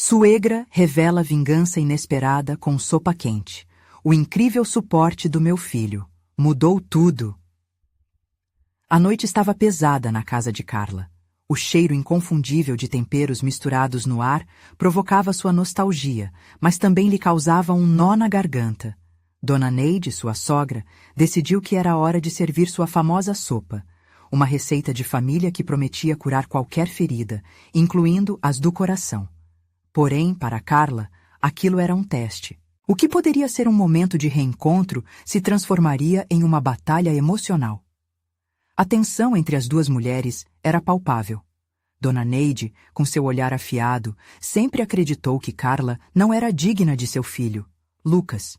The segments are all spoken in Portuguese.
Suegra revela vingança inesperada com sopa quente. O incrível suporte do meu filho. Mudou tudo. A noite estava pesada na casa de Carla. O cheiro inconfundível de temperos misturados no ar provocava sua nostalgia, mas também lhe causava um nó na garganta. Dona Neide, sua sogra, decidiu que era hora de servir sua famosa sopa, uma receita de família que prometia curar qualquer ferida, incluindo as do coração. Porém, para Carla, aquilo era um teste. O que poderia ser um momento de reencontro se transformaria em uma batalha emocional. A tensão entre as duas mulheres era palpável. Dona Neide, com seu olhar afiado, sempre acreditou que Carla não era digna de seu filho, Lucas.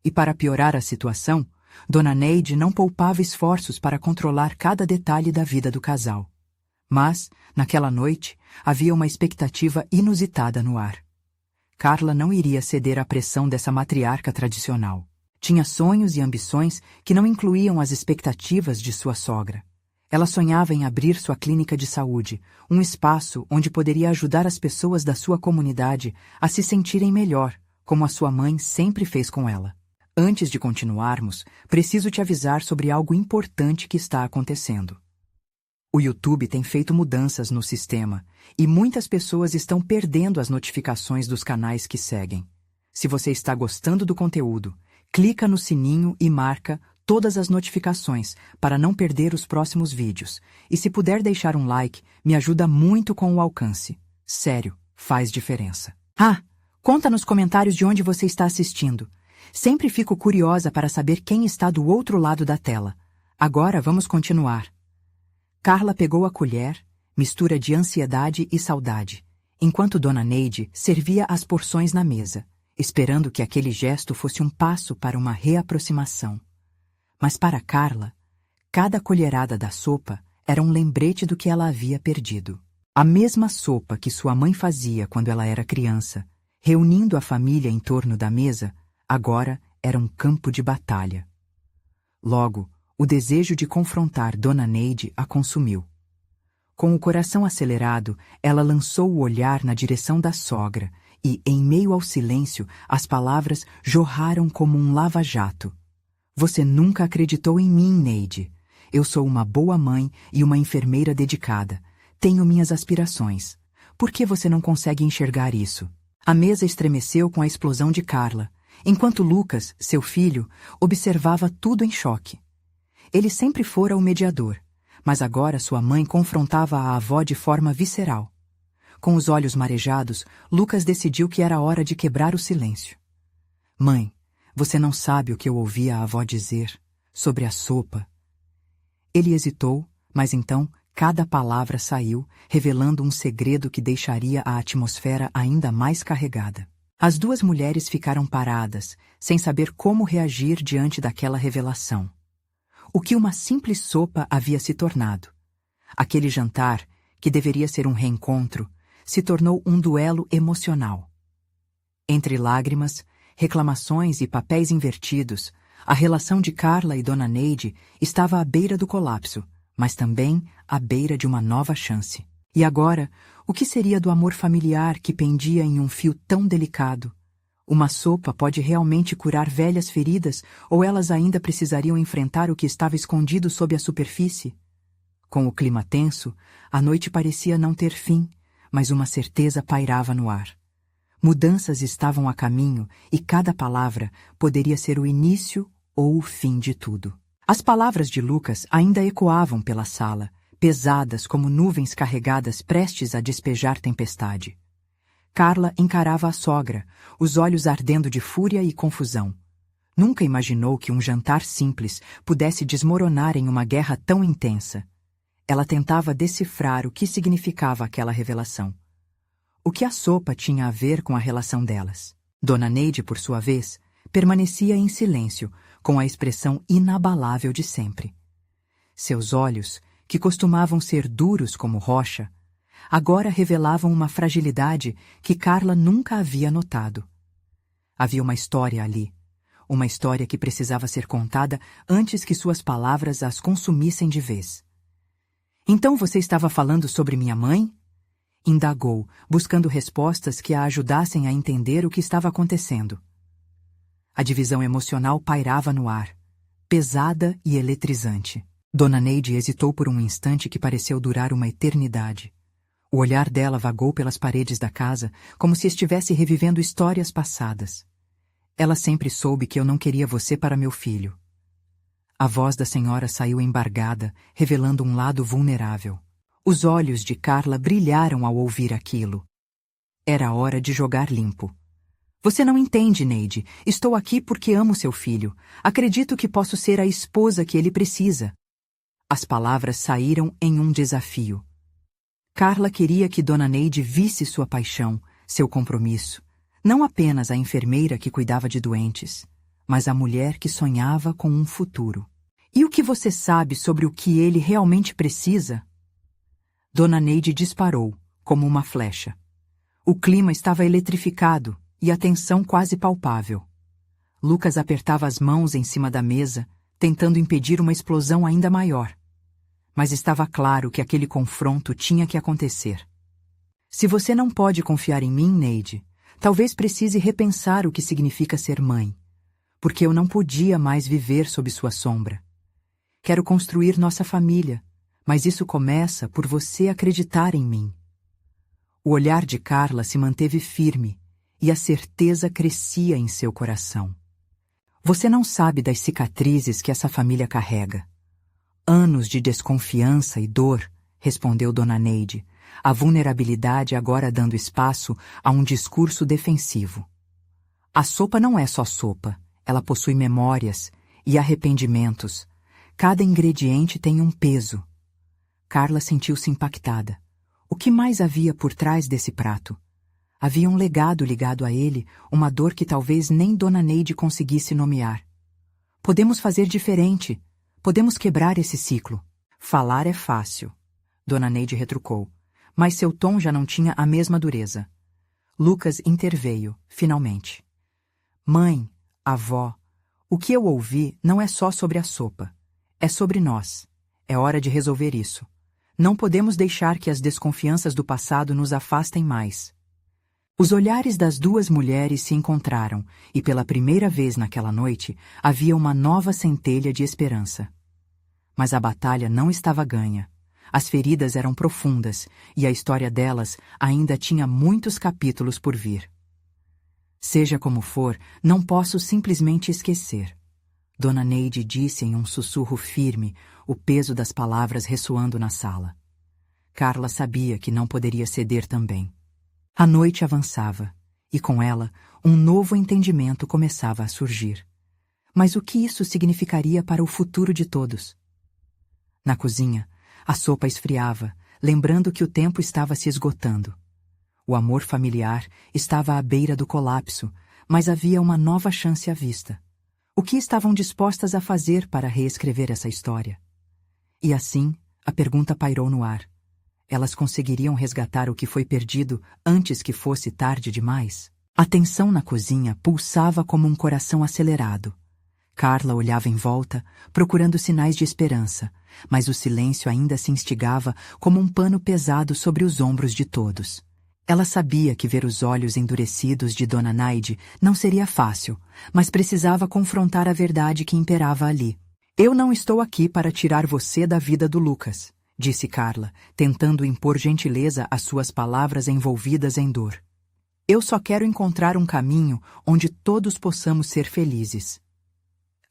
E para piorar a situação, Dona Neide não poupava esforços para controlar cada detalhe da vida do casal. Mas, naquela noite, havia uma expectativa inusitada no ar. Carla não iria ceder à pressão dessa matriarca tradicional. Tinha sonhos e ambições que não incluíam as expectativas de sua sogra. Ela sonhava em abrir sua clínica de saúde, um espaço onde poderia ajudar as pessoas da sua comunidade a se sentirem melhor, como a sua mãe sempre fez com ela. Antes de continuarmos, preciso te avisar sobre algo importante que está acontecendo. O YouTube tem feito mudanças no sistema e muitas pessoas estão perdendo as notificações dos canais que seguem. Se você está gostando do conteúdo, clica no sininho e marca todas as notificações para não perder os próximos vídeos. E se puder deixar um like, me ajuda muito com o alcance. Sério, faz diferença. Conta nos comentários de onde você está assistindo. Sempre fico curiosa para saber quem está do outro lado da tela. Agora vamos continuar. Carla pegou a colher, mistura de ansiedade e saudade, enquanto Dona Neide servia as porções na mesa, esperando que aquele gesto fosse um passo para uma reaproximação. Mas para Carla, cada colherada da sopa era um lembrete do que ela havia perdido. A mesma sopa que sua mãe fazia quando ela era criança, reunindo a família em torno da mesa, agora era um campo de batalha. Logo, o desejo de confrontar Dona Neide a consumiu. Com o coração acelerado, ela lançou o olhar na direção da sogra e, em meio ao silêncio, as palavras jorraram como um lava-jato. Você nunca acreditou em mim, Neide. Eu sou uma boa mãe e uma enfermeira dedicada. Tenho minhas aspirações. Por que você não consegue enxergar isso? A mesa estremeceu com a explosão de Carla, enquanto Lucas, seu filho, observava tudo em choque. Ele sempre fora o mediador, mas agora sua mãe confrontava a avó de forma visceral. Com os olhos marejados, Lucas decidiu que era hora de quebrar o silêncio. Mãe, você não sabe o que eu ouvi a avó dizer sobre a sopa. Ele hesitou, mas então cada palavra saiu, revelando um segredo que deixaria a atmosfera ainda mais carregada. As duas mulheres ficaram paradas, sem saber como reagir diante daquela revelação. O que uma simples sopa havia se tornado. Aquele jantar, que deveria ser um reencontro, se tornou um duelo emocional. Entre lágrimas, reclamações e papéis invertidos, a relação de Carla e Dona Neide estava à beira do colapso, mas também à beira de uma nova chance. E agora, o que seria do amor familiar que pendia em um fio tão delicado? Uma sopa pode realmente curar velhas feridas ou elas ainda precisariam enfrentar o que estava escondido sob a superfície? Com o clima tenso, a noite parecia não ter fim, mas uma certeza pairava no ar. Mudanças estavam a caminho e cada palavra poderia ser o início ou o fim de tudo. As palavras de Lucas ainda ecoavam pela sala, pesadas como nuvens carregadas prestes a despejar tempestade. Carla encarava a sogra, os olhos ardendo de fúria e confusão. Nunca imaginou que um jantar simples pudesse desmoronar em uma guerra tão intensa. Ela tentava decifrar o que significava aquela revelação. O que a sopa tinha a ver com a relação delas? Dona Neide, por sua vez, permanecia em silêncio, com a expressão inabalável de sempre. Seus olhos, que costumavam ser duros como rocha, agora revelavam uma fragilidade que Carla nunca havia notado. Havia uma história ali, uma história que precisava ser contada antes que suas palavras as consumissem de vez. Então você estava falando sobre minha mãe? Indagou, buscando respostas que a ajudassem a entender o que estava acontecendo. A divisão emocional pairava no ar, pesada e eletrizante. Dona Neide hesitou por um instante que pareceu durar uma eternidade. O olhar dela vagou pelas paredes da casa, como se estivesse revivendo histórias passadas. Ela sempre soube que eu não queria você para meu filho. A voz da senhora saiu embargada, revelando um lado vulnerável. Os olhos de Carla brilharam ao ouvir aquilo. Era hora de jogar limpo. Você não entende, Neide. Estou aqui porque amo seu filho. Acredito que posso ser a esposa que ele precisa. As palavras saíram em um desafio. Carla queria que Dona Neide visse sua paixão, seu compromisso. Não apenas a enfermeira que cuidava de doentes, mas a mulher que sonhava com um futuro. E o que você sabe sobre o que ele realmente precisa? Dona Neide disparou, como uma flecha. O clima estava eletrificado e a tensão quase palpável. Lucas apertava as mãos em cima da mesa, tentando impedir uma explosão ainda maior. Mas estava claro que aquele confronto tinha que acontecer. Se você não pode confiar em mim, Neide, talvez precise repensar o que significa ser mãe, porque eu não podia mais viver sob sua sombra. Quero construir nossa família, mas isso começa por você acreditar em mim. O olhar de Carla se manteve firme e a certeza crescia em seu coração. Você não sabe das cicatrizes que essa família carrega. Anos de desconfiança e dor, respondeu Dona Neide, a vulnerabilidade agora dando espaço a um discurso defensivo. A sopa não é só sopa, ela possui memórias e arrependimentos. Cada ingrediente tem um peso. Carla sentiu-se impactada. O que mais havia por trás desse prato? Havia um legado ligado a ele, uma dor que talvez nem Dona Neide conseguisse nomear. Podemos fazer diferente. Podemos quebrar esse ciclo. Falar é fácil. Dona Neide retrucou, mas seu tom já não tinha a mesma dureza. Lucas interveio, finalmente. Mãe, avó, o que eu ouvi não é só sobre a sopa. É sobre nós. É hora de resolver isso. Não podemos deixar que as desconfianças do passado nos afastem mais. Os olhares das duas mulheres se encontraram e pela primeira vez naquela noite havia uma nova centelha de esperança. Mas a batalha não estava ganha. As feridas eram profundas e a história delas ainda tinha muitos capítulos por vir. Seja como for, não posso simplesmente esquecer. Dona Neide disse em um sussurro firme, o peso das palavras ressoando na sala. Carla sabia que não poderia ceder também. A noite avançava, e com ela, um novo entendimento começava a surgir. Mas o que isso significaria para o futuro de todos? Na cozinha, a sopa esfriava, lembrando que o tempo estava se esgotando. O amor familiar estava à beira do colapso, mas havia uma nova chance à vista. O que estavam dispostas a fazer para reescrever essa história? E assim, a pergunta pairou no ar. Elas conseguiriam resgatar o que foi perdido antes que fosse tarde demais? A tensão na cozinha pulsava como um coração acelerado. Carla olhava em volta, procurando sinais de esperança, mas o silêncio ainda se instigava como um pano pesado sobre os ombros de todos. Ela sabia que ver os olhos endurecidos de Dona Neide não seria fácil, mas precisava confrontar a verdade que imperava ali. Eu não estou aqui para tirar você da vida do Lucas, disse Carla, tentando impor gentileza às suas palavras envolvidas em dor. Eu só quero encontrar um caminho onde todos possamos ser felizes.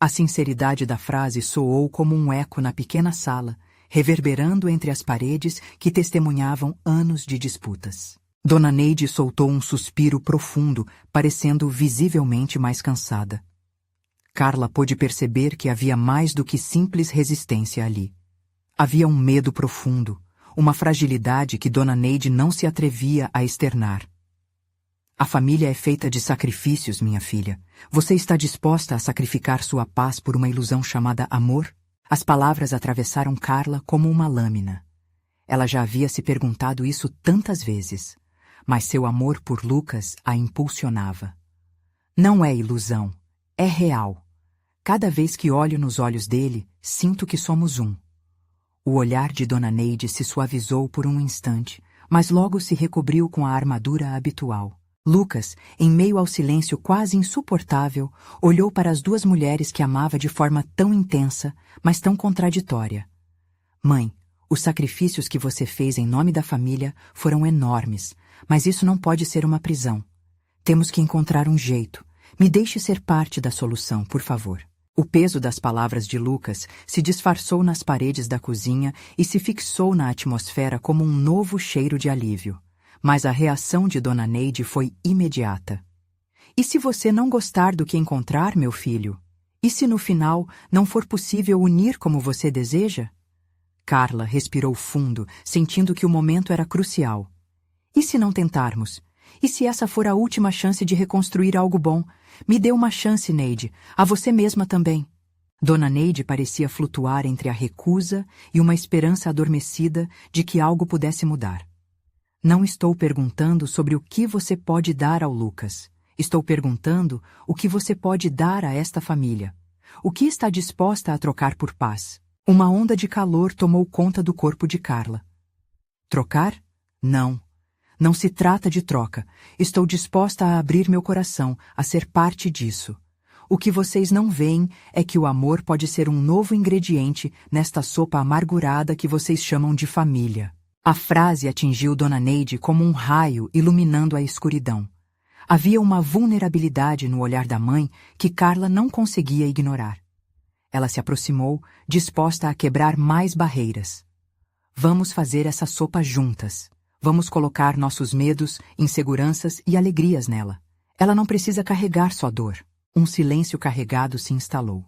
A sinceridade da frase soou como um eco na pequena sala, reverberando entre as paredes que testemunhavam anos de disputas. Dona Neide soltou um suspiro profundo, parecendo visivelmente mais cansada. Carla pôde perceber que havia mais do que simples resistência ali. Havia um medo profundo, uma fragilidade que Dona Neide não se atrevia a externar. A família é feita de sacrifícios, minha filha. Você está disposta a sacrificar sua paz por uma ilusão chamada amor? As palavras atravessaram Carla como uma lâmina. Ela já havia se perguntado isso tantas vezes, mas seu amor por Lucas a impulsionava. Não é ilusão, é real. Cada vez que olho nos olhos dele, sinto que somos um. O olhar de Dona Neide se suavizou por um instante, mas logo se recobriu com a armadura habitual. Lucas, em meio ao silêncio quase insuportável, olhou para as duas mulheres que amava de forma tão intensa, mas tão contraditória. Mãe, os sacrifícios que você fez em nome da família foram enormes, mas isso não pode ser uma prisão. Temos que encontrar um jeito. Me deixe ser parte da solução, por favor. O peso das palavras de Lucas se disfarçou nas paredes da cozinha e se fixou na atmosfera como um novo cheiro de alívio. Mas a reação de Dona Neide foi imediata. E se você não gostar do que encontrar, meu filho? E se no final não for possível unir como você deseja? Carla respirou fundo, sentindo que o momento era crucial. E se não tentarmos? E se essa for a última chance de reconstruir algo bom? Me dê uma chance, Neide, a você mesma também. Dona Neide parecia flutuar entre a recusa e uma esperança adormecida de que algo pudesse mudar. Não estou perguntando sobre o que você pode dar ao Lucas. Estou perguntando o que você pode dar a esta família. O que está disposta a trocar por paz? Uma onda de calor tomou conta do corpo de Carla. Trocar? Não. Não se trata de troca. Estou disposta a abrir meu coração, a ser parte disso. O que vocês não veem é que o amor pode ser um novo ingrediente nesta sopa amargurada que vocês chamam de família. A frase atingiu Dona Neide como um raio iluminando a escuridão. Havia uma vulnerabilidade no olhar da mãe que Carla não conseguia ignorar. Ela se aproximou, disposta a quebrar mais barreiras. Vamos fazer essa sopa juntas. Vamos colocar nossos medos, inseguranças e alegrias nela. Ela não precisa carregar sua dor. Um silêncio carregado se instalou.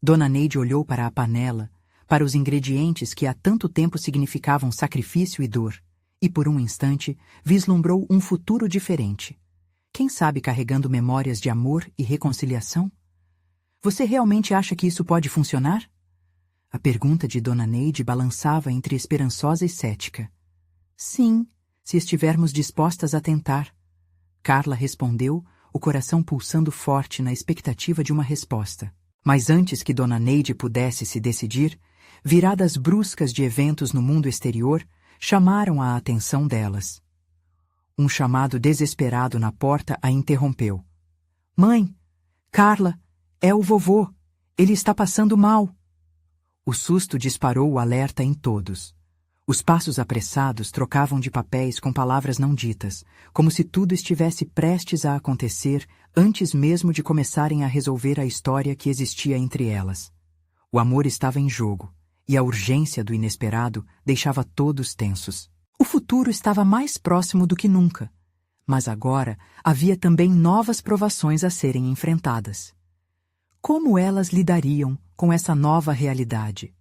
Dona Neide olhou para a panela, para os ingredientes que há tanto tempo significavam sacrifício e dor, e por um instante vislumbrou um futuro diferente. Quem sabe carregando memórias de amor e reconciliação? Você realmente acha que isso pode funcionar? A pergunta de Dona Neide balançava entre esperançosa e cética. Sim, se estivermos dispostas a tentar. Carla respondeu, o coração pulsando forte na expectativa de uma resposta. Mas antes que Dona Neide pudesse se decidir, viradas bruscas de eventos no mundo exterior chamaram a atenção delas. Um chamado desesperado na porta a interrompeu. Mãe! Carla! É o vovô! Ele está passando mal! O susto disparou o alerta em todos. Os passos apressados trocavam de papéis com palavras não ditas, como se tudo estivesse prestes a acontecer antes mesmo de começarem a resolver a história que existia entre elas. O amor estava em jogo, e a urgência do inesperado deixava todos tensos. O futuro estava mais próximo do que nunca, mas agora havia também novas provações a serem enfrentadas. Como elas lidariam com essa nova realidade?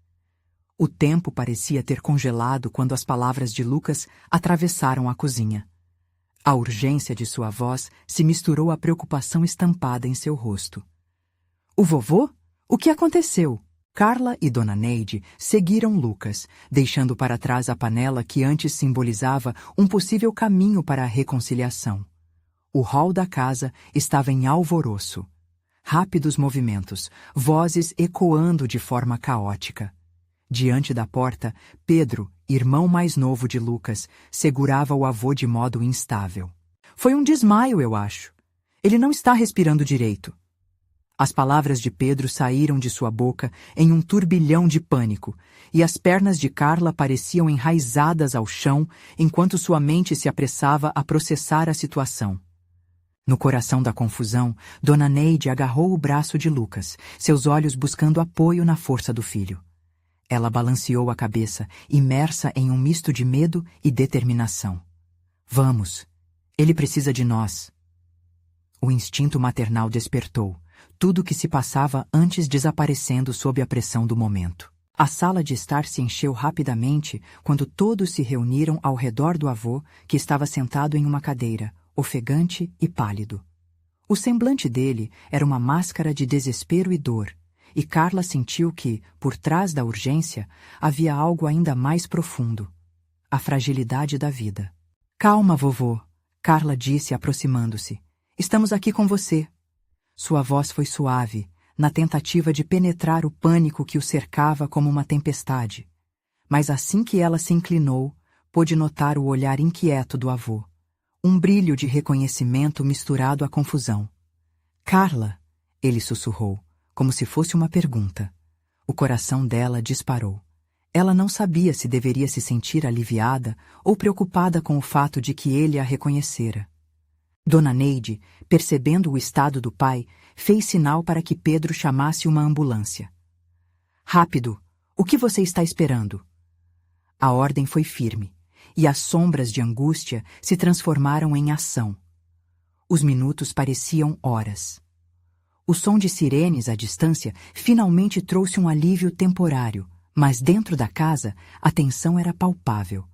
O tempo parecia ter congelado quando as palavras de Lucas atravessaram a cozinha. A urgência de sua voz se misturou à preocupação estampada em seu rosto. O vovô? O que aconteceu? Carla e Dona Neide seguiram Lucas, deixando para trás a panela que antes simbolizava um possível caminho para a reconciliação. O hall da casa estava em alvoroço. Rápidos movimentos, vozes ecoando de forma caótica. Diante da porta, Pedro, irmão mais novo de Lucas, segurava o avô de modo instável. Foi um desmaio, eu acho. Ele não está respirando direito. As palavras de Pedro saíram de sua boca em um turbilhão de pânico, e as pernas de Carla pareciam enraizadas ao chão enquanto sua mente se apressava a processar a situação. No coração da confusão, Dona Neide agarrou o braço de Lucas, seus olhos buscando apoio na força do filho. Ela balanceou a cabeça, imersa em um misto de medo e determinação. Vamos, ele precisa de nós. O instinto maternal despertou, tudo o que se passava antes desaparecendo sob a pressão do momento. A sala de estar se encheu rapidamente quando todos se reuniram ao redor do avô, que estava sentado em uma cadeira, ofegante e pálido. O semblante dele era uma máscara de desespero e dor, e Carla sentiu que, por trás da urgência, havia algo ainda mais profundo: a fragilidade da vida. Calma, vovô, Carla disse aproximando-se. Estamos aqui com você. Sua voz foi suave, na tentativa de penetrar o pânico que o cercava como uma tempestade. Mas assim que ela se inclinou, pôde notar o olhar inquieto do avô. Um brilho de reconhecimento misturado à confusão. Carla, ele sussurrou, como se fosse uma pergunta. O coração dela disparou. Ela não sabia se deveria se sentir aliviada ou preocupada com o fato de que ele a reconhecera. Dona Neide, percebendo o estado do pai, fez sinal para que Pedro chamasse uma ambulância. Rápido! O que você está esperando? A ordem foi firme, e as sombras de angústia se transformaram em ação. Os minutos pareciam horas. O som de sirenes à distância finalmente trouxe um alívio temporário, mas dentro da casa a tensão era palpável.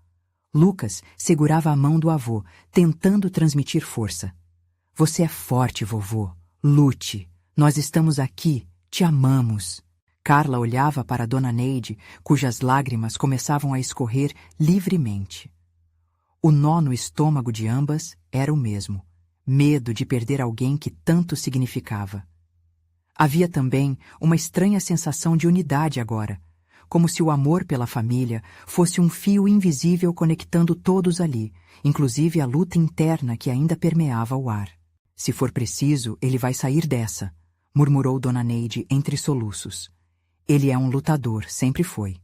Lucas segurava a mão do avô, tentando transmitir força. Você é forte, vovô. Lute. Nós estamos aqui. Te amamos. Carla olhava para Dona Neide, cujas lágrimas começavam a escorrer livremente. O nó no estômago de ambas era o mesmo: medo de perder alguém que tanto significava. Havia também uma estranha sensação de unidade agora, como se o amor pela família fosse um fio invisível conectando todos ali, inclusive a luta interna que ainda permeava o ar. Se for preciso, ele vai sair dessa, murmurou Dona Neide entre soluços. Ele é um lutador, sempre foi.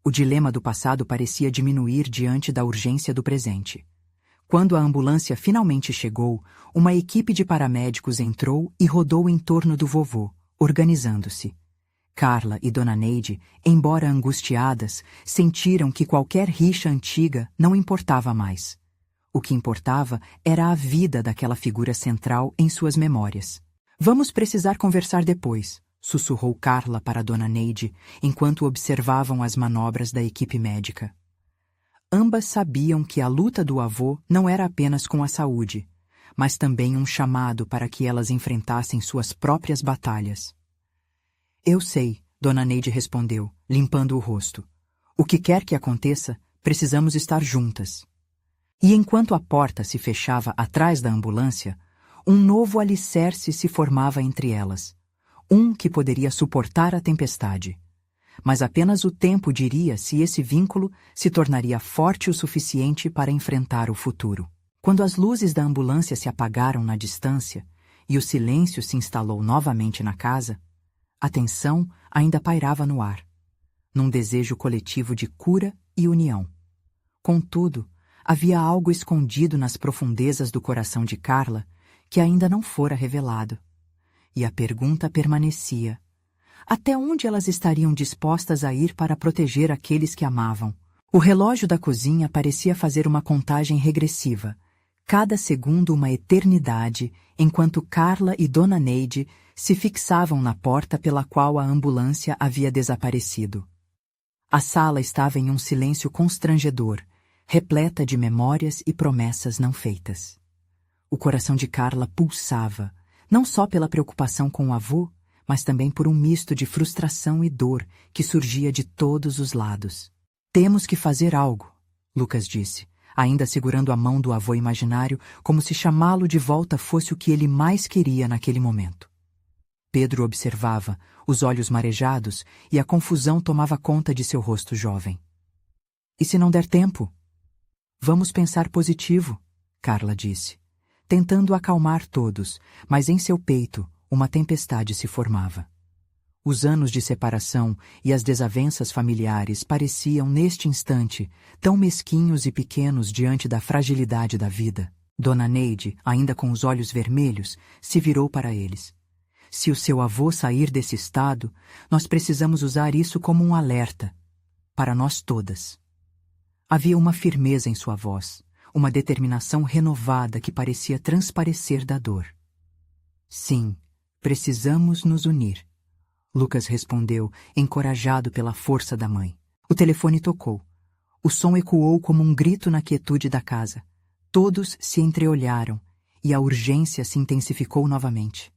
O dilema do passado parecia diminuir diante da urgência do presente. Quando a ambulância finalmente chegou, uma equipe de paramédicos entrou e rodou em torno do vovô, organizando-se. Carla e Dona Neide, embora angustiadas, sentiram que qualquer rixa antiga não importava mais. O que importava era a vida daquela figura central em suas memórias. Vamos precisar conversar depois, sussurrou Carla para Dona Neide, enquanto observavam as manobras da equipe médica. Ambas sabiam que a luta do avô não era apenas com a saúde, mas também um chamado para que elas enfrentassem suas próprias batalhas. Eu sei, Dona Neide respondeu, limpando o rosto. O que quer que aconteça, precisamos estar juntas. E enquanto a porta se fechava atrás da ambulância, um novo alicerce se formava entre elas. Um que poderia suportar a tempestade. Mas apenas o tempo diria se esse vínculo se tornaria forte o suficiente para enfrentar o futuro. Quando as luzes da ambulância se apagaram na distância e o silêncio se instalou novamente na casa, a tensão ainda pairava no ar, num desejo coletivo de cura e união. Contudo, havia algo escondido nas profundezas do coração de Carla que ainda não fora revelado. E a pergunta permanecia: até onde elas estariam dispostas a ir para proteger aqueles que amavam? O relógio da cozinha parecia fazer uma contagem regressiva, cada segundo uma eternidade, enquanto Carla e Dona Neide se fixavam na porta pela qual a ambulância havia desaparecido. A sala estava em um silêncio constrangedor, repleta de memórias e promessas não feitas. O coração de Carla pulsava, não só pela preocupação com o avô, mas também por um misto de frustração e dor que surgia de todos os lados. Temos que fazer algo, Lucas disse, ainda segurando a mão do avô imaginário, como se chamá-lo de volta fosse o que ele mais queria naquele momento. Pedro observava, os olhos marejados, e a confusão tomava conta de seu rosto jovem. E se não der tempo? Vamos pensar positivo, Carla disse, tentando acalmar todos, mas em seu peito uma tempestade se formava. Os anos de separação e as desavenças familiares pareciam, neste instante, tão mesquinhos e pequenos diante da fragilidade da vida. Dona Neide, ainda com os olhos vermelhos, se virou para eles. Se o seu avô sair desse estado, nós precisamos usar isso como um alerta. Para nós todas. Havia uma firmeza em sua voz, uma determinação renovada que parecia transparecer da dor. Sim, precisamos nos unir. Lucas respondeu, encorajado pela força da mãe. O telefone tocou. O som ecoou como um grito na quietude da casa. Todos se entreolharam e a urgência se intensificou novamente.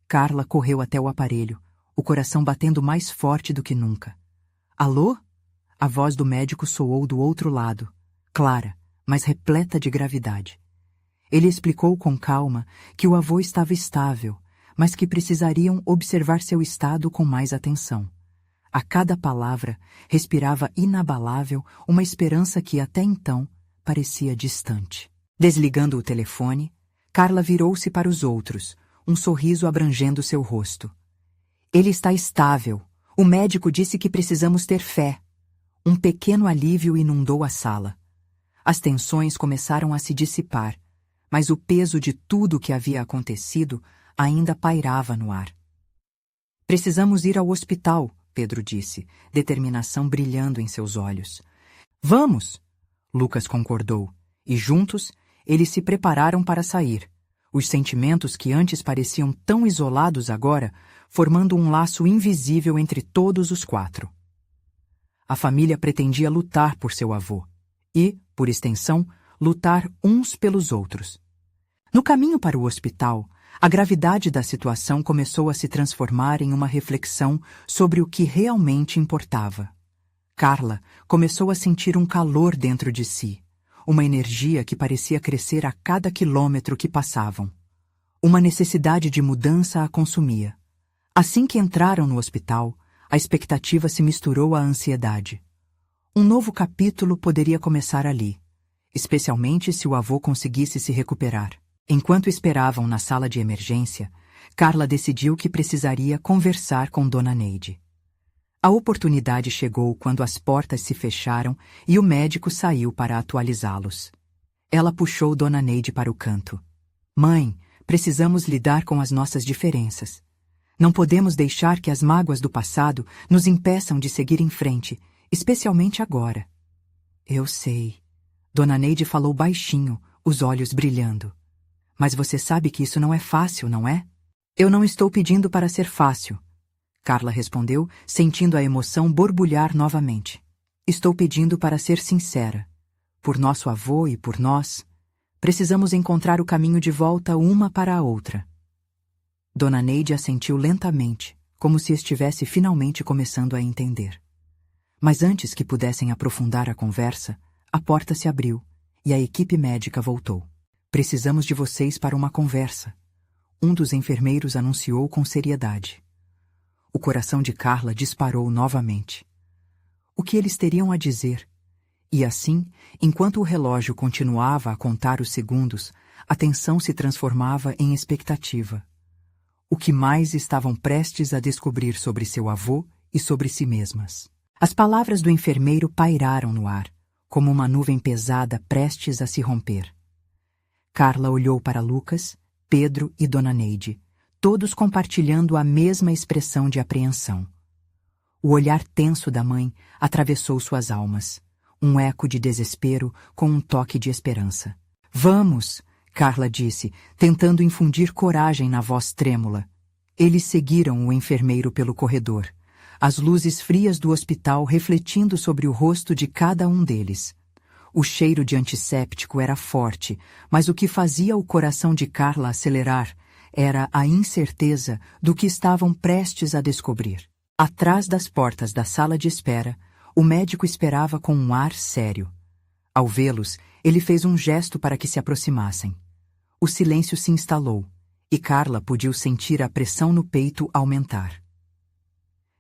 Carla correu até o aparelho, o coração batendo mais forte do que nunca. Alô? A voz do médico soou do outro lado, clara, mas repleta de gravidade. Ele explicou com calma que o avô estava estável, mas que precisariam observar seu estado com mais atenção. A cada palavra, respirava inabalável uma esperança que até então parecia distante. Desligando o telefone, Carla virou-se para os outros, um sorriso abrangendo seu rosto. Ele está estável. O médico disse que precisamos ter fé. Um pequeno alívio inundou a sala. As tensões começaram a se dissipar, mas o peso de tudo o que havia acontecido ainda pairava no ar. Precisamos ir ao hospital, Pedro disse, determinação brilhando em seus olhos. Vamos! Lucas concordou, e juntos eles se prepararam para sair. Os sentimentos que antes pareciam tão isolados agora, formando um laço invisível entre todos os quatro. A família pretendia lutar por seu avô e, por extensão, lutar uns pelos outros. No caminho para o hospital, a gravidade da situação começou a se transformar em uma reflexão sobre o que realmente importava. Carla começou a sentir um calor dentro de si, uma energia que parecia crescer a cada quilômetro que passavam. Uma necessidade de mudança a consumia. Assim que entraram no hospital, a expectativa se misturou à ansiedade. Um novo capítulo poderia começar ali, especialmente se o avô conseguisse se recuperar. Enquanto esperavam na sala de emergência, Carla decidiu que precisaria conversar com Dona Neide. A oportunidade chegou quando as portas se fecharam e o médico saiu para atualizá-los. Ela puxou Dona Neide para o canto. Mãe, precisamos lidar com as nossas diferenças. Não podemos deixar que as mágoas do passado nos impeçam de seguir em frente, especialmente agora. Eu sei. Dona Neide falou baixinho, os olhos brilhando. Mas você sabe que isso não é fácil, não é? Eu não estou pedindo para ser fácil. Carla respondeu, sentindo a emoção borbulhar novamente. Estou pedindo para ser sincera. Por nosso avô e por nós, precisamos encontrar o caminho de volta uma para a outra. Dona Neide assentiu lentamente, como se estivesse finalmente começando a entender. Mas antes que pudessem aprofundar a conversa, a porta se abriu e a equipe médica voltou. Precisamos de vocês para uma conversa. Um dos enfermeiros anunciou com seriedade. O coração de Carla disparou novamente. O que eles teriam a dizer? E assim, enquanto o relógio continuava a contar os segundos, a tensão se transformava em expectativa. O que mais estavam prestes a descobrir sobre seu avô e sobre si mesmas? As palavras do enfermeiro pairaram no ar, como uma nuvem pesada prestes a se romper. Carla olhou para Lucas, Pedro e Dona Neide, todos compartilhando a mesma expressão de apreensão. O olhar tenso da mãe atravessou suas almas, um eco de desespero com um toque de esperança. Vamos! Carla disse, tentando infundir coragem na voz trêmula. Eles seguiram o enfermeiro pelo corredor, as luzes frias do hospital refletindo sobre o rosto de cada um deles. O cheiro de antisséptico era forte, mas o que fazia o coração de Carla acelerar era a incerteza do que estavam prestes a descobrir. Atrás das portas da sala de espera, o médico esperava com um ar sério. Ao vê-los, ele fez um gesto para que se aproximassem. O silêncio se instalou, e Carla pôde sentir a pressão no peito aumentar.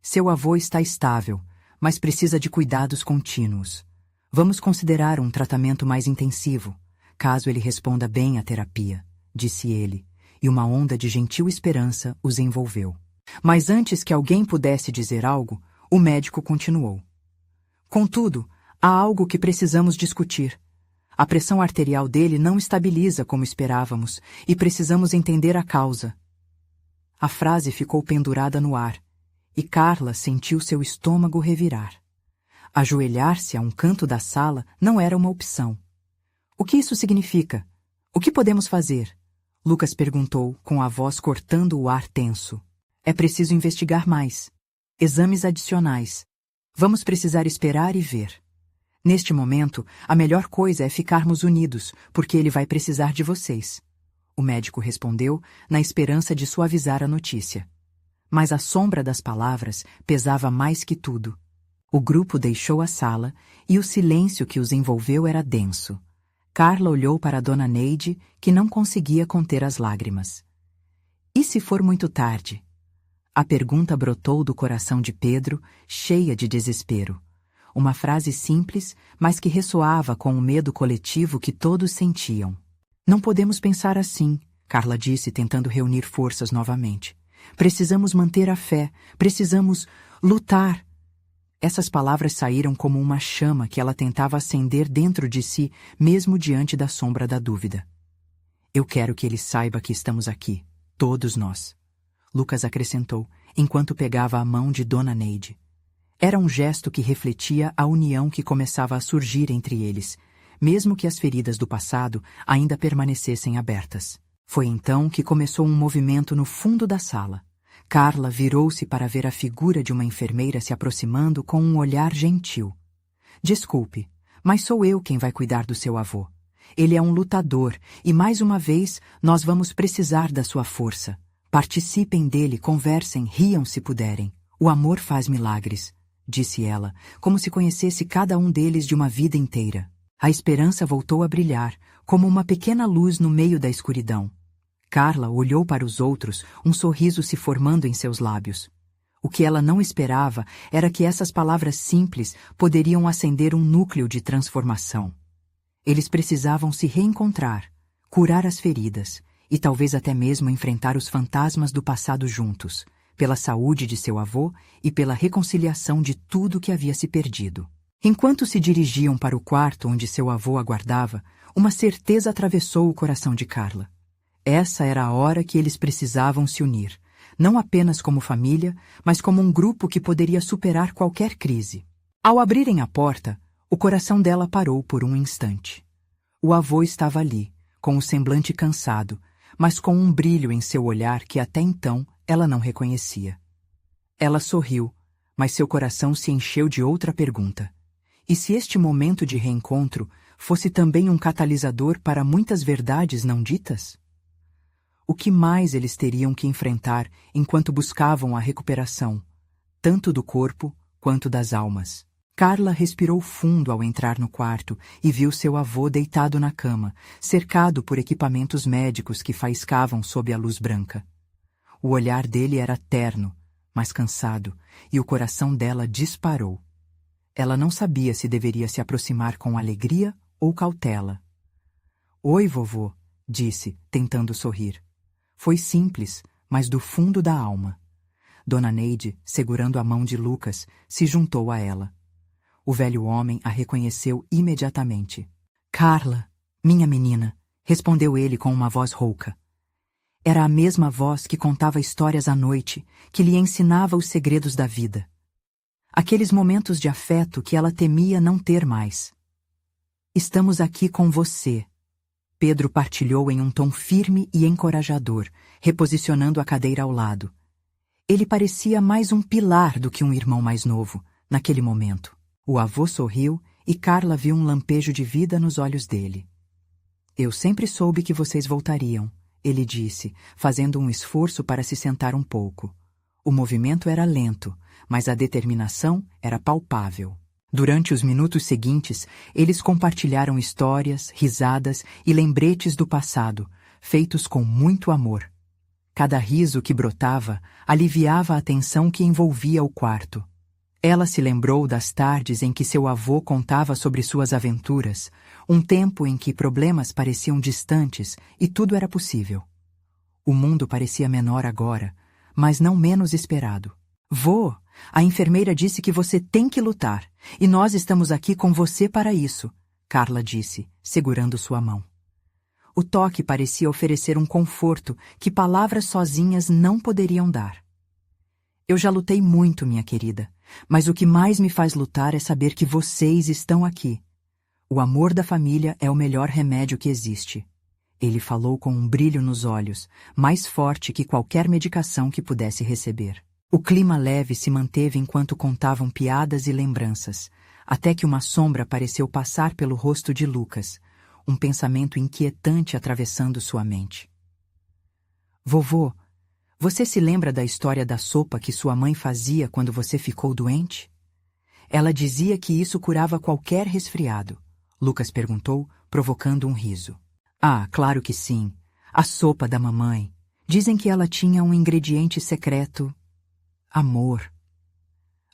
Seu avô está estável, mas precisa de cuidados contínuos. Vamos considerar um tratamento mais intensivo, caso ele responda bem à terapia, disse ele, e uma onda de gentil esperança os envolveu. Mas antes que alguém pudesse dizer algo, o médico continuou. Contudo, há algo que precisamos discutir. A pressão arterial dele não estabiliza como esperávamos e precisamos entender a causa. A frase ficou pendurada no ar e Carla sentiu seu estômago revirar. Ajoelhar-se a um canto da sala não era uma opção. O que isso significa? O que podemos fazer? Lucas perguntou, com a voz cortando o ar tenso. É preciso investigar mais. Exames adicionais. Vamos precisar esperar e ver. Neste momento, a melhor coisa é ficarmos unidos, porque ele vai precisar de vocês. O médico respondeu, na esperança de suavizar a notícia. Mas a sombra das palavras pesava mais que tudo. O grupo deixou a sala e o silêncio que os envolveu era denso. Carla olhou para Dona Neide, que não conseguia conter as lágrimas. E se for muito tarde? A pergunta brotou do coração de Pedro, cheia de desespero. Uma frase simples, mas que ressoava com o medo coletivo que todos sentiam. Não podemos pensar assim, Carla disse, tentando reunir forças novamente. Precisamos manter a fé, precisamos lutar. Essas palavras saíram como uma chama que ela tentava acender dentro de si, mesmo diante da sombra da dúvida. Eu quero que ele saiba que estamos aqui, todos nós. Lucas acrescentou, enquanto pegava a mão de Dona Neide. Era um gesto que refletia a união que começava a surgir entre eles, mesmo que as feridas do passado ainda permanecessem abertas. Foi então que começou um movimento no fundo da sala. Carla virou-se para ver a figura de uma enfermeira se aproximando com um olhar gentil. Desculpe, mas sou eu quem vai cuidar do seu avô. Ele é um lutador e, mais uma vez, nós vamos precisar da sua força. Participem dele, conversem, riam se puderem. O amor faz milagres, disse ela, como se conhecesse cada um deles de uma vida inteira. A esperança voltou a brilhar, como uma pequena luz no meio da escuridão. Carla olhou para os outros, um sorriso se formando em seus lábios. O que ela não esperava era que essas palavras simples poderiam acender um núcleo de transformação. Eles precisavam se reencontrar, curar as feridas e talvez até mesmo enfrentar os fantasmas do passado juntos, pela saúde de seu avô e pela reconciliação de tudo que havia se perdido. Enquanto se dirigiam para o quarto onde seu avô aguardava, uma certeza atravessou o coração de Carla. Essa era a hora que eles precisavam se unir, não apenas como família, mas como um grupo que poderia superar qualquer crise. Ao abrirem a porta, o coração dela parou por um instante. O avô estava ali, com o semblante cansado, mas com um brilho em seu olhar que até então ela não reconhecia. Ela sorriu, mas seu coração se encheu de outra pergunta. E se este momento de reencontro fosse também um catalisador para muitas verdades não ditas? O que mais eles teriam que enfrentar enquanto buscavam a recuperação, tanto do corpo quanto das almas? Carla respirou fundo ao entrar no quarto e viu seu avô deitado na cama, cercado por equipamentos médicos que faiscavam sob a luz branca. O olhar dele era terno, mas cansado, e o coração dela disparou. Ela não sabia se deveria se aproximar com alegria ou cautela. "Oi, vovô", disse, tentando sorrir. Foi simples, mas do fundo da alma. Dona Neide, segurando a mão de Lucas, se juntou a ela. O velho homem a reconheceu imediatamente. "Carla, minha menina", respondeu ele com uma voz rouca. Era a mesma voz que contava histórias à noite, que lhe ensinava os segredos da vida. Aqueles momentos de afeto que ela temia não ter mais. "Estamos aqui com você", Pedro partilhou em um tom firme e encorajador, reposicionando a cadeira ao lado. Ele parecia mais um pilar do que um irmão mais novo, naquele momento. O avô sorriu e Carla viu um lampejo de vida nos olhos dele. "Eu sempre soube que vocês voltariam", ele disse, fazendo um esforço para se sentar um pouco. O movimento era lento, mas a determinação era palpável. Durante os minutos seguintes, eles compartilharam histórias, risadas e lembretes do passado, feitos com muito amor. Cada riso que brotava aliviava a tensão que envolvia o quarto. Ela se lembrou das tardes em que seu avô contava sobre suas aventuras, um tempo em que problemas pareciam distantes e tudo era possível. O mundo parecia menor agora, mas não menos esperado. "Vô, a enfermeira disse que você tem que lutar, e nós estamos aqui com você para isso", Carla disse, segurando sua mão. O toque parecia oferecer um conforto que palavras sozinhas não poderiam dar. "Eu já lutei muito, minha querida, mas o que mais me faz lutar é saber que vocês estão aqui. O amor da família é o melhor remédio que existe." Ele falou com um brilho nos olhos, mais forte que qualquer medicação que pudesse receber. O clima leve se manteve enquanto contavam piadas e lembranças, até que uma sombra pareceu passar pelo rosto de Lucas, um pensamento inquietante atravessando sua mente. "Vovô, você se lembra da história da sopa que sua mãe fazia quando você ficou doente? Ela dizia que isso curava qualquer resfriado", Lucas perguntou, provocando um riso. "Ah, claro que sim. A sopa da mamãe. Dizem que ela tinha um ingrediente secreto." Amor.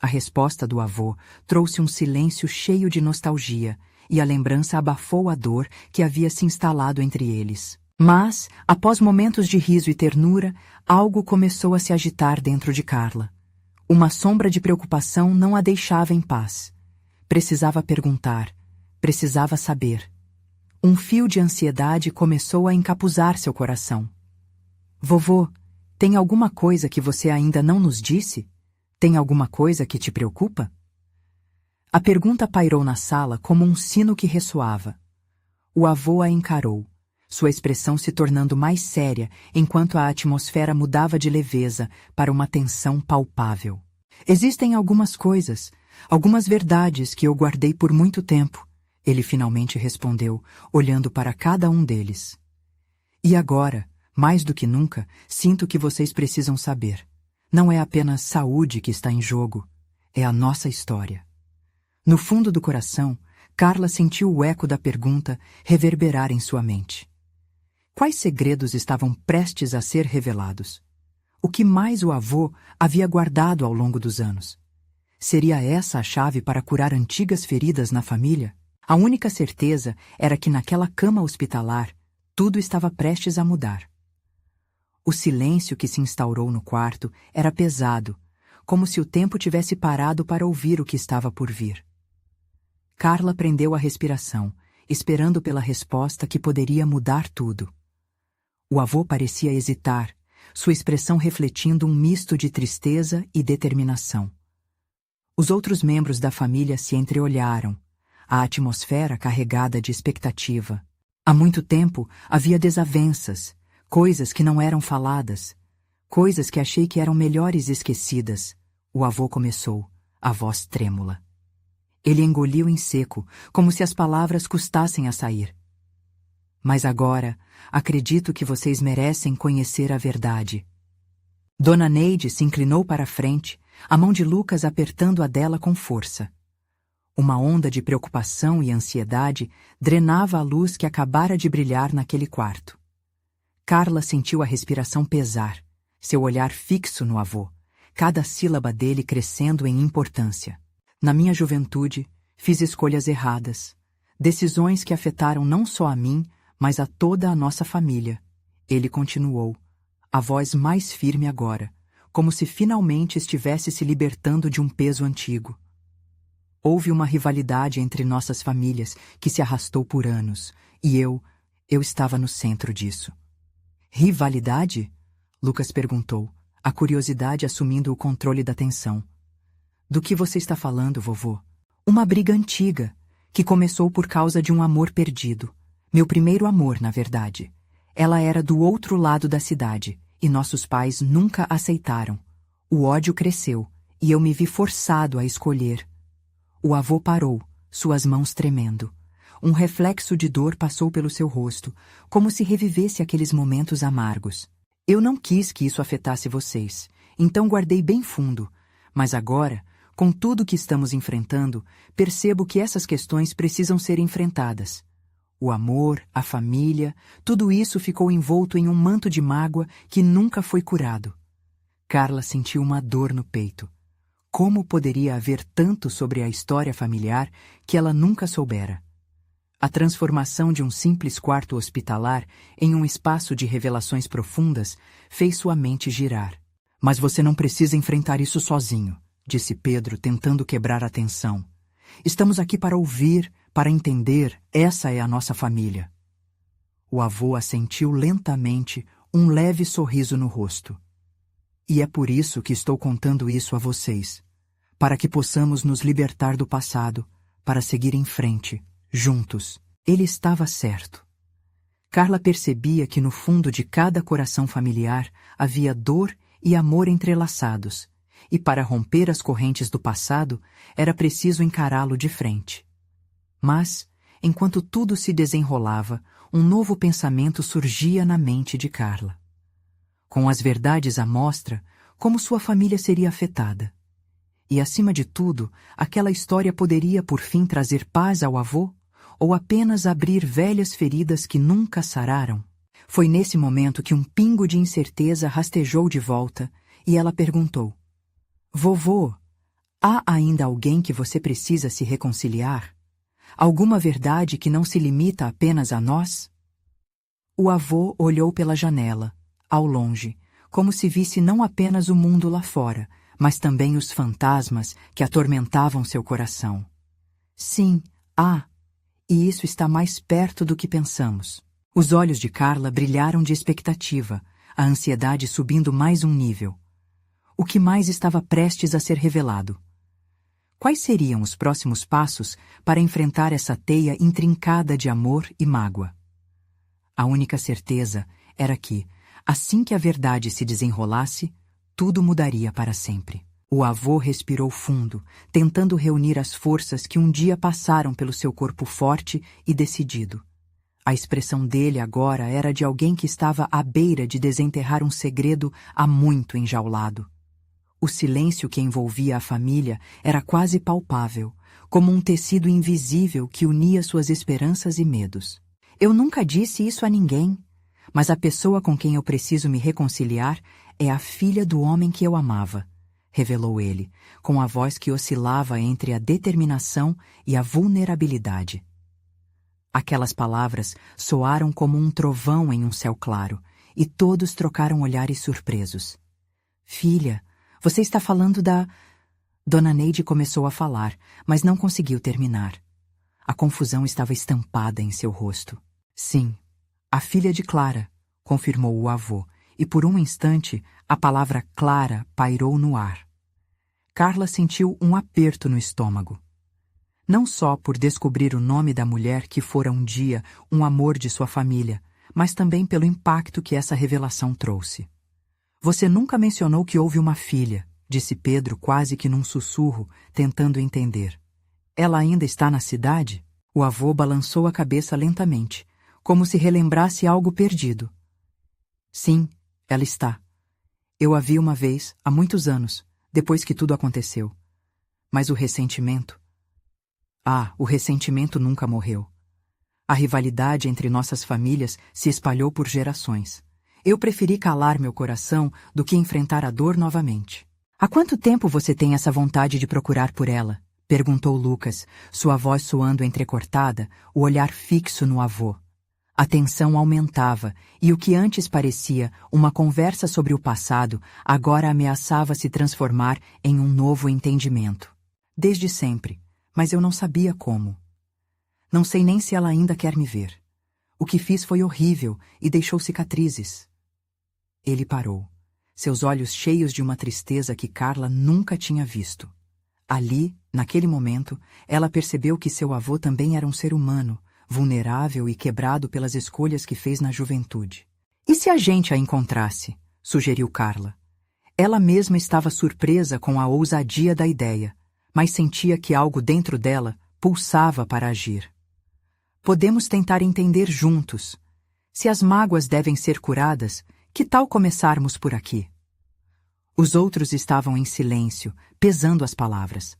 A resposta do avô trouxe um silêncio cheio de nostalgia, e a lembrança abafou a dor que havia se instalado entre eles. Mas, após momentos de riso e ternura, algo começou a se agitar dentro de Carla. Uma sombra de preocupação não a deixava em paz. Precisava perguntar, precisava saber. Um fio de ansiedade começou a encapuzar seu coração. Vovô, tem alguma coisa que você ainda não nos disse? Tem alguma coisa que te preocupa? A pergunta pairou na sala como um sino que ressoava. O avô a encarou, sua expressão se tornando mais séria enquanto a atmosfera mudava de leveza para uma tensão palpável. Existem algumas coisas, algumas verdades que eu guardei por muito tempo, ele finalmente respondeu, olhando para cada um deles. E agora, mais do que nunca, sinto que vocês precisam saber. Não é apenas saúde que está em jogo, é a nossa história. No fundo do coração, Carla sentiu o eco da pergunta reverberar em sua mente. Quais segredos estavam prestes a ser revelados? O que mais o avô havia guardado ao longo dos anos? Seria essa a chave para curar antigas feridas na família? A única certeza era que naquela cama hospitalar, tudo estava prestes a mudar. O silêncio que se instaurou no quarto era pesado, como se o tempo tivesse parado para ouvir o que estava por vir. Carla prendeu a respiração, esperando pela resposta que poderia mudar tudo. O avô parecia hesitar, sua expressão refletindo um misto de tristeza e determinação. Os outros membros da família se entreolharam, a atmosfera carregada de expectativa. Há muito tempo havia desavenças, coisas que não eram faladas, coisas que achei que eram melhores esquecidas. O avô começou, a voz trêmula. Ele engoliu em seco, como se as palavras custassem a sair. Mas agora, acredito que vocês merecem conhecer a verdade. Dona Neide se inclinou para a frente, a mão de Lucas apertando a dela com força. Uma onda de preocupação e ansiedade drenava a luz que acabara de brilhar naquele quarto. Carla sentiu a respiração pesar, seu olhar fixo no avô, cada sílaba dele crescendo em importância. Na minha juventude, fiz escolhas erradas, decisões que afetaram não só a mim, mas a toda a nossa família. Ele continuou, a voz mais firme agora, como se finalmente estivesse se libertando de um peso antigo. Houve uma rivalidade entre nossas famílias que se arrastou por anos, e eu estava no centro disso. Rivalidade? Lucas perguntou, a curiosidade assumindo o controle da tensão. Do que você está falando, vovô? Uma briga antiga, que começou por causa de um amor perdido. Meu primeiro amor, na verdade. Ela era do outro lado da cidade, e nossos pais nunca aceitaram. O ódio cresceu, e eu me vi forçado a escolher. O avô parou, suas mãos tremendo. Um reflexo de dor passou pelo seu rosto, como se revivesse aqueles momentos amargos. Eu não quis que isso afetasse vocês, então guardei bem fundo. Mas agora, com tudo que estamos enfrentando, percebo que essas questões precisam ser enfrentadas. O amor, a família, tudo isso ficou envolto em um manto de mágoa que nunca foi curado. Carla sentiu uma dor no peito. Como poderia haver tanto sobre a história familiar que ela nunca soubera? A transformação de um simples quarto hospitalar em um espaço de revelações profundas fez sua mente girar. Mas você não precisa enfrentar isso sozinho, disse Pedro, tentando quebrar a tensão. Estamos aqui para ouvir, para entender, essa é a nossa família. O avô assentiu lentamente, um leve sorriso no rosto. E é por isso que estou contando isso a vocês, para que possamos nos libertar do passado, para seguir em frente, juntos. Ele estava certo. Carla percebia que no fundo de cada coração familiar havia dor e amor entrelaçados, e para romper as correntes do passado era preciso encará-lo de frente. Mas, enquanto tudo se desenrolava, um novo pensamento surgia na mente de Carla. Com as verdades à mostra, como sua família seria afetada? E, acima de tudo, aquela história poderia por fim trazer paz ao avô? Ou apenas abrir velhas feridas que nunca sararam? Foi nesse momento que um pingo de incerteza rastejou de volta, e ela perguntou: Vovô, há ainda alguém que você precisa se reconciliar? Alguma verdade que não se limita apenas a nós? O avô olhou pela janela, ao longe, como se visse não apenas o mundo lá fora, mas também os fantasmas que atormentavam seu coração. Sim, há, e isso está mais perto do que pensamos. Os olhos de Carla brilharam de expectativa, a ansiedade subindo mais um nível. O que mais estava prestes a ser revelado? Quais seriam os próximos passos para enfrentar essa teia intrincada de amor e mágoa? A única certeza era que, assim que a verdade se desenrolasse, tudo mudaria para sempre. O avô respirou fundo, tentando reunir as forças que um dia passaram pelo seu corpo forte e decidido. A expressão dele agora era de alguém que estava à beira de desenterrar um segredo há muito enjaulado. O silêncio que envolvia a família era quase palpável, como um tecido invisível que unia suas esperanças e medos. Eu nunca disse isso a ninguém, mas a pessoa com quem eu preciso me reconciliar é a filha do homem que eu amava, revelou ele, com a voz que oscilava entre a determinação e a vulnerabilidade. Aquelas palavras soaram como um trovão em um céu claro, e todos trocaram olhares surpresos. Filha, você está falando da... Dona Neide começou a falar, mas não conseguiu terminar. A confusão estava estampada em seu rosto. Sim, a filha de Clara, confirmou o avô, e por um instante a palavra Clara pairou no ar. Carla sentiu um aperto no estômago. Não só por descobrir o nome da mulher que fora um dia um amor de sua família, mas também pelo impacto que essa revelação trouxe. Você nunca mencionou que houve uma filha, disse Pedro quase que num sussurro, tentando entender. Ela ainda está na cidade? O avô balançou a cabeça lentamente, como se relembrasse algo perdido. Sim, ela está. Eu a vi uma vez, há muitos anos, depois que tudo aconteceu. Mas o ressentimento... o ressentimento nunca morreu. A rivalidade entre nossas famílias se espalhou por gerações. Eu preferi calar meu coração do que enfrentar a dor novamente. Há quanto tempo você tem essa vontade de procurar por ela? Perguntou Lucas, sua voz soando entrecortada, o olhar fixo no avô. A tensão aumentava, e o que antes parecia uma conversa sobre o passado, agora ameaçava se transformar em um novo entendimento. Desde sempre, mas eu não sabia como. Não sei nem se ela ainda quer me ver. O que fiz foi horrível e deixou cicatrizes. Ele parou, seus olhos cheios de uma tristeza que Carla nunca tinha visto. Ali, naquele momento, ela percebeu que seu avô também era um ser humano, vulnerável e quebrado pelas escolhas que fez na juventude. E se a gente a encontrasse? Sugeriu Carla. Ela mesma estava surpresa com a ousadia da ideia, mas sentia que algo dentro dela pulsava para agir. Podemos tentar entender juntos. Se as mágoas devem ser curadas, que tal começarmos por aqui? Os outros estavam em silêncio, pesando as palavras.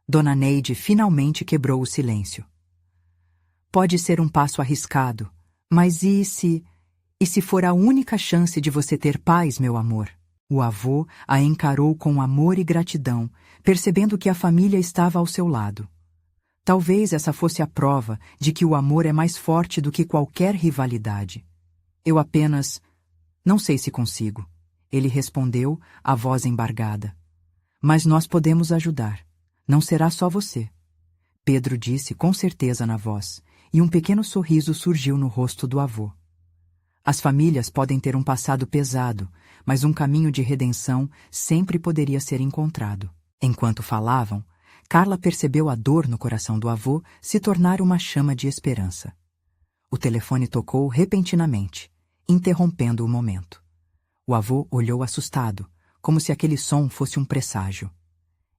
Dona Neide finalmente quebrou o silêncio. Pode ser um passo arriscado, mas e se for a única chance de você ter paz, meu amor? O avô a encarou com amor e gratidão, percebendo que a família estava ao seu lado. Talvez essa fosse a prova de que o amor é mais forte do que qualquer rivalidade. Eu apenas... não sei se consigo. Ele respondeu, a voz embargada. Mas nós podemos ajudar. Não será só você. Pedro disse com certeza na voz, e um pequeno sorriso surgiu no rosto do avô. As famílias podem ter um passado pesado, mas um caminho de redenção sempre poderia ser encontrado. Enquanto falavam, Carla percebeu a dor no coração do avô se tornar uma chama de esperança. O telefone tocou repentinamente, interrompendo o momento. O avô olhou assustado, como se aquele som fosse um presságio.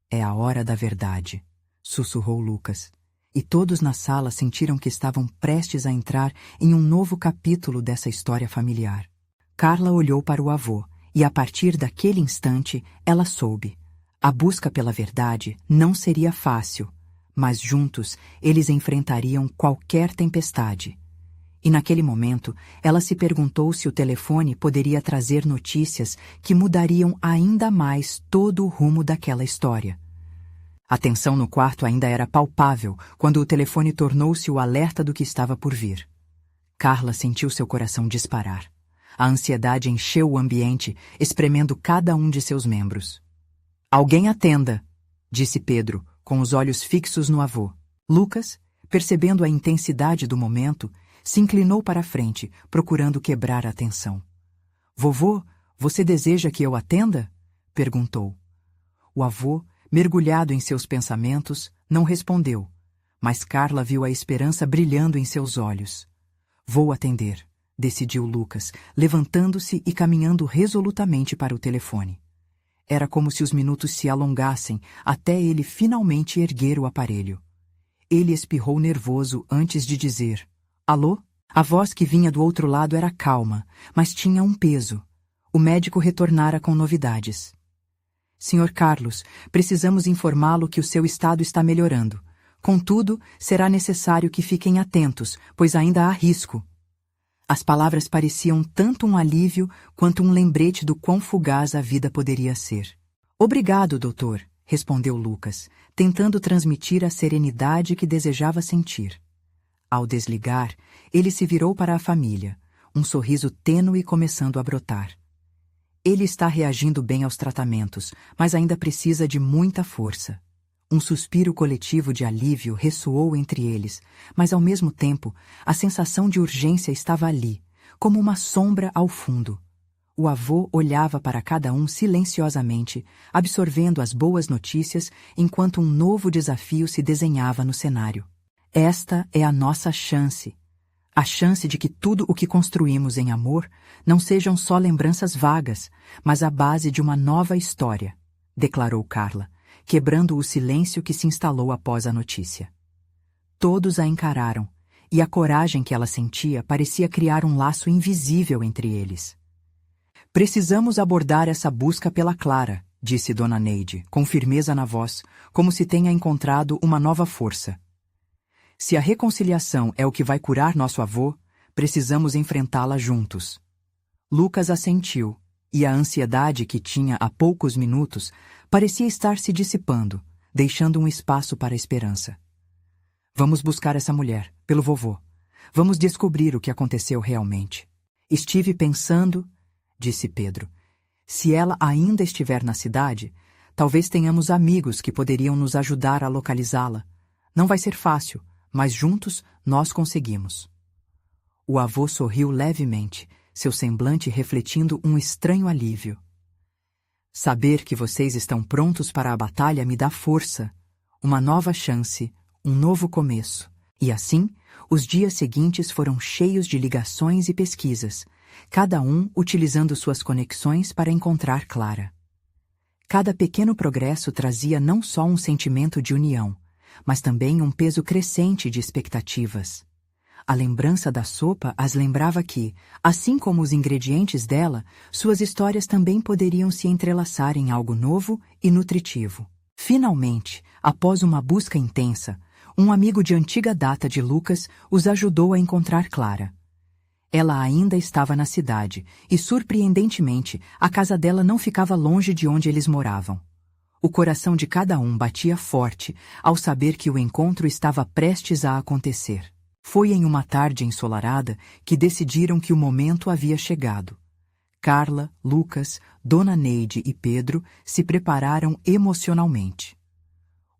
É a hora da verdade, sussurrou Lucas, e todos na sala sentiram que estavam prestes a entrar em um novo capítulo dessa história familiar. Carla olhou para o avô, e a partir daquele instante ela soube. A busca pela verdade não seria fácil, mas juntos eles enfrentariam qualquer tempestade. E naquele momento, ela se perguntou se o telefone poderia trazer notícias que mudariam ainda mais todo o rumo daquela história. A tensão no quarto ainda era palpável quando o telefone tornou-se o alerta do que estava por vir. Carla sentiu seu coração disparar. A ansiedade encheu o ambiente, espremendo cada um de seus membros. "Alguém atenda", disse Pedro, com os olhos fixos no avô. Lucas, percebendo a intensidade do momento, se inclinou para a frente, procurando quebrar a tensão. "Vovô, você deseja que eu atenda?" perguntou. O avô, mergulhado em seus pensamentos, não respondeu, mas Carla viu a esperança brilhando em seus olhos. "Vou atender", decidiu Lucas, levantando-se e caminhando resolutamente para o telefone. Era como se os minutos se alongassem até ele finalmente erguer o aparelho. Ele espirrou nervoso antes de dizer: "Alô?" A voz que vinha do outro lado era calma, mas tinha um peso. O médico retornara com novidades. "Senhor Carlos, precisamos informá-lo que o seu estado está melhorando. Contudo, será necessário que fiquem atentos, pois ainda há risco." As palavras pareciam tanto um alívio quanto um lembrete do quão fugaz a vida poderia ser. "Obrigado, doutor", respondeu Lucas, tentando transmitir a serenidade que desejava sentir. Ao desligar, ele se virou para a família, um sorriso tênue começando a brotar. Ele está reagindo bem aos tratamentos, mas ainda precisa de muita força. Um suspiro coletivo de alívio ressoou entre eles, mas ao mesmo tempo, a sensação de urgência estava ali, como uma sombra ao fundo. O avô olhava para cada um silenciosamente, absorvendo as boas notícias enquanto um novo desafio se desenhava no cenário. Esta é a nossa chance. A chance de que tudo o que construímos em amor não sejam só lembranças vagas, mas a base de uma nova história, declarou Carla, quebrando o silêncio que se instalou após a notícia. Todos a encararam, e a coragem que ela sentia parecia criar um laço invisível entre eles. "Precisamos abordar essa busca pela Clara", disse Dona Neide, com firmeza na voz, como se tenha encontrado uma nova força. "Se a reconciliação é o que vai curar nosso avô, precisamos enfrentá-la juntos." Lucas assentiu, e a ansiedade que tinha há poucos minutos parecia estar se dissipando, deixando um espaço para a esperança. "Vamos buscar essa mulher, pelo vovô. Vamos descobrir o que aconteceu realmente." "Estive pensando", disse Pedro, "se ela ainda estiver na cidade, talvez tenhamos amigos que poderiam nos ajudar a localizá-la. Não vai ser fácil, mas juntos nós conseguimos." O avô sorriu levemente, seu semblante refletindo um estranho alívio. "Saber que vocês estão prontos para a batalha me dá força, uma nova chance, um novo começo." E assim, os dias seguintes foram cheios de ligações e pesquisas, cada um utilizando suas conexões para encontrar Clara. Cada pequeno progresso trazia não só um sentimento de união, mas também um peso crescente de expectativas. A lembrança da sopa as lembrava que, assim como os ingredientes dela, suas histórias também poderiam se entrelaçar em algo novo e nutritivo. Finalmente, após uma busca intensa, um amigo de antiga data de Lucas os ajudou a encontrar Clara. Ela ainda estava na cidade e, surpreendentemente, a casa dela não ficava longe de onde eles moravam. O coração de cada um batia forte ao saber que o encontro estava prestes a acontecer. Foi em uma tarde ensolarada que decidiram que o momento havia chegado. Carla, Lucas, Dona Neide e Pedro se prepararam emocionalmente.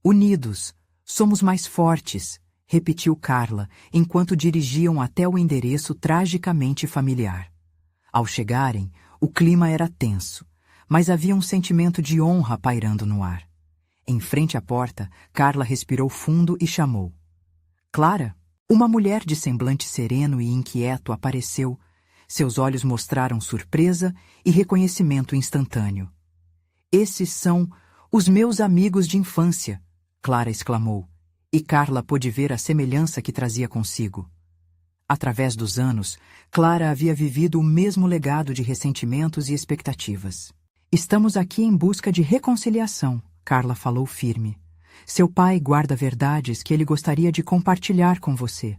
"Unidos, somos mais fortes", repetiu Carla, enquanto dirigiam até o endereço tragicamente familiar. Ao chegarem, o clima era tenso, mas havia um sentimento de honra pairando no ar. Em frente à porta, Carla respirou fundo e chamou. "Clara?" Uma mulher de semblante sereno e inquieto apareceu. Seus olhos mostraram surpresa e reconhecimento instantâneo. "Esses são os meus amigos de infância", Clara exclamou, e Carla pôde ver a semelhança que trazia consigo. Através dos anos, Clara havia vivido o mesmo legado de ressentimentos e expectativas. "Estamos aqui em busca de reconciliação", Carla falou firme. "Seu pai guarda verdades que ele gostaria de compartilhar com você.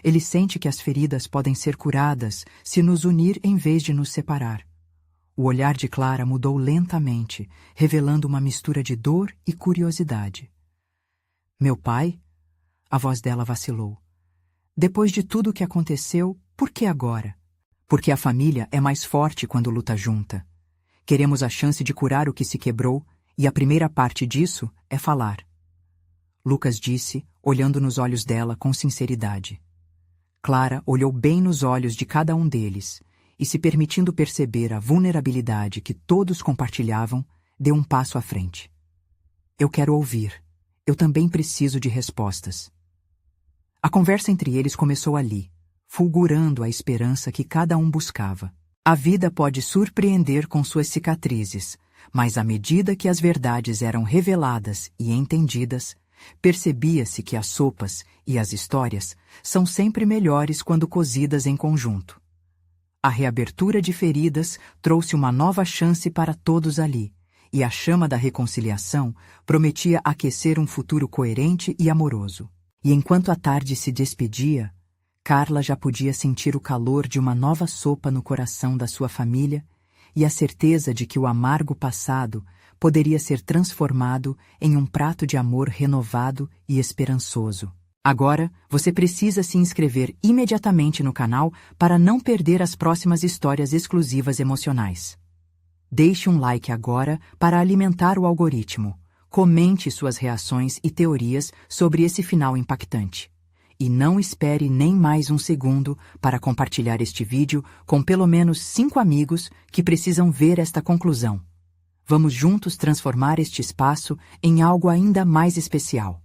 Ele sente que as feridas podem ser curadas se nos unir em vez de nos separar. O olhar de Clara mudou lentamente, revelando uma mistura de dor e curiosidade. Meu pai? A voz dela vacilou. Depois de tudo o que aconteceu, por que agora? Porque a família é mais forte quando luta junta. Queremos a chance de curar o que se quebrou, e a primeira parte disso é falar. Lucas disse, olhando nos olhos dela com sinceridade. Clara olhou bem nos olhos de cada um deles, e se permitindo perceber a vulnerabilidade que todos compartilhavam, deu um passo à frente. Eu quero ouvir. Eu também preciso de respostas. A conversa entre eles começou ali, fulgurando a esperança que cada um buscava. A vida pode surpreender com suas cicatrizes, mas à medida que as verdades eram reveladas e entendidas, percebia-se que as sopas e as histórias são sempre melhores quando cozidas em conjunto. A reabertura de feridas trouxe uma nova chance para todos ali, e a chama da reconciliação prometia aquecer um futuro coerente e amoroso. E enquanto a tarde se despedia, Carla já podia sentir o calor de uma nova sopa no coração da sua família e a certeza de que o amargo passado poderia ser transformado em um prato de amor renovado e esperançoso. Agora, você precisa se inscrever imediatamente no canal para não perder as próximas histórias exclusivas emocionais. Deixe um like agora para alimentar o algoritmo. Comente suas reações e teorias sobre esse final impactante. E não espere nem mais um segundo para compartilhar este vídeo com pelo menos 5 amigos que precisam ver esta conclusão. Vamos juntos transformar este espaço em algo ainda mais especial.